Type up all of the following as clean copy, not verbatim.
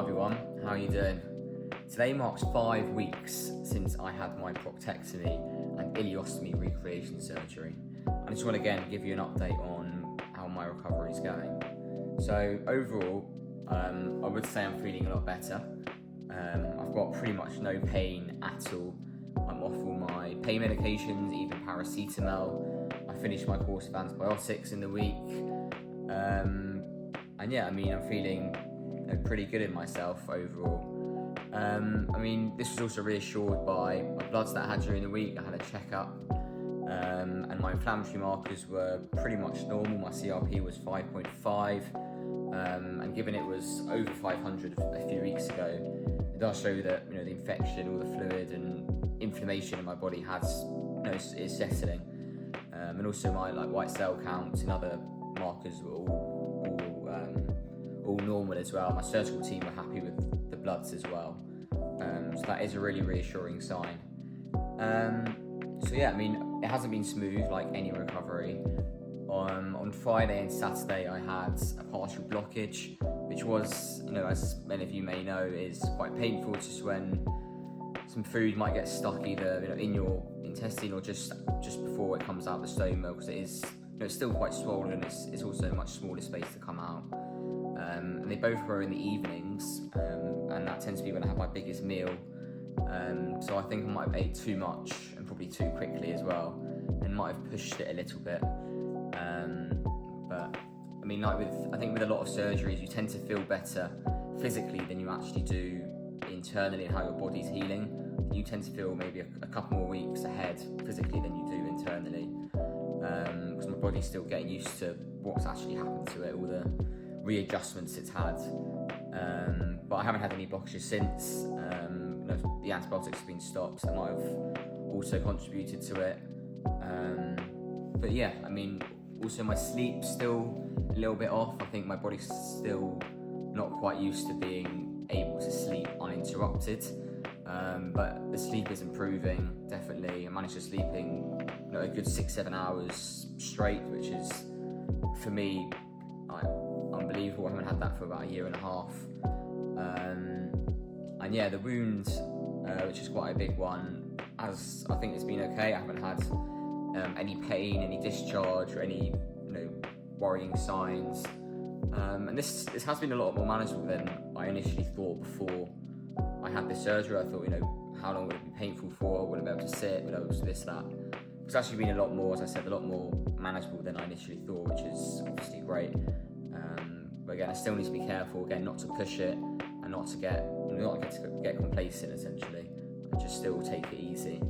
everyone, how are you doing? Today marks 5 weeks since I had my proctectomy and ileostomy recreation surgery. I just want to again give you an update on how my recovery is going. So overall, I would say I'm feeling a lot better. I've got pretty much no pain at all. I'm off all my pain medications, even paracetamol. I finished my course of antibiotics in the week. And yeah, I'm feeling pretty good in myself overall. This was also reassured by my bloods that I had during the week. I had a checkup, and my inflammatory markers were pretty much normal. My CRP was 5.5, and given it was over 500 a few weeks ago, it does show that the infection, all the fluid and inflammation in my body is settling, and also my white cell counts and other markers were all normal as well. My surgical team were happy with the bloods as well, so that is a really reassuring sign. It hasn't been smooth like any recovery. On Friday and Saturday I had a partial blockage, which was, as many of you may know, is quite painful, just when some food might get stuck either in your intestine or just before it comes out the stoma, because it is it's still quite swollen. It's also a much smaller space to come out. And they both were in the evenings, and that tends to be when I have my biggest meal. So I think I might have ate too much and probably too quickly as well, and might have pushed it a little bit. But I think with a lot of surgeries, you tend to feel better physically than you actually do internally, and how your body's healing. You tend to feel maybe a couple more weeks ahead physically than you do internally, because my body's still getting used to what's actually happened to it, all the readjustments it's had. But I haven't had any blockages since. The antibiotics have been stopped, that might have also contributed to it. But yeah, also my sleep's still a little bit off. I think my body's still not quite used to being able to sleep uninterrupted. But the sleep is improving, definitely. I managed to sleeping a good 6-7 hours straight, which is, for me, unbelievable. I haven't had that for about 1.5 years. And yeah, the wound, which is quite a big one, as I think it's been okay. I haven't had any pain, any discharge, or any worrying signs. And this has been a lot more manageable than I initially thought before I had this surgery. I thought, how long would it be painful for? Would I be able to sit? Would I be able to this, that? It's actually been a lot more, as I said, a lot more manageable than I initially thought, which is obviously great. But again, I still need to be careful, again, not to push it and not to get complacent, essentially, and just still take it easy.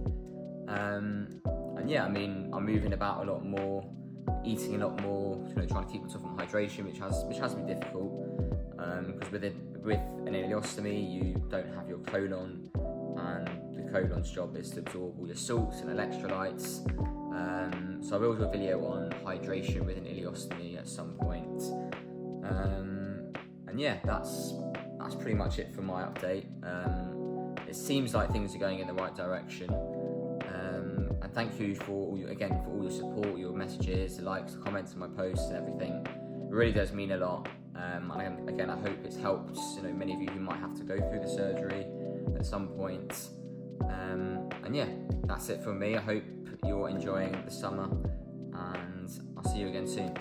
And yeah, I'm moving about a lot more, eating a lot more, trying to keep myself on hydration, which has been difficult, because with an ileostomy you don't have your colon, and the colon's job is to absorb all your salts and electrolytes. So I will do a video on hydration with an ileostomy at some point. And yeah, that's pretty much it for my update. It seems like things are going in the right direction. And thank you for all your support, your messages, the likes, the comments on my posts and everything. It really does mean a lot. And again, I hope it's helped many of you who might have to go through the surgery at some point. And yeah, that's it from me. I hope you're enjoying the summer, and I'll see you again soon.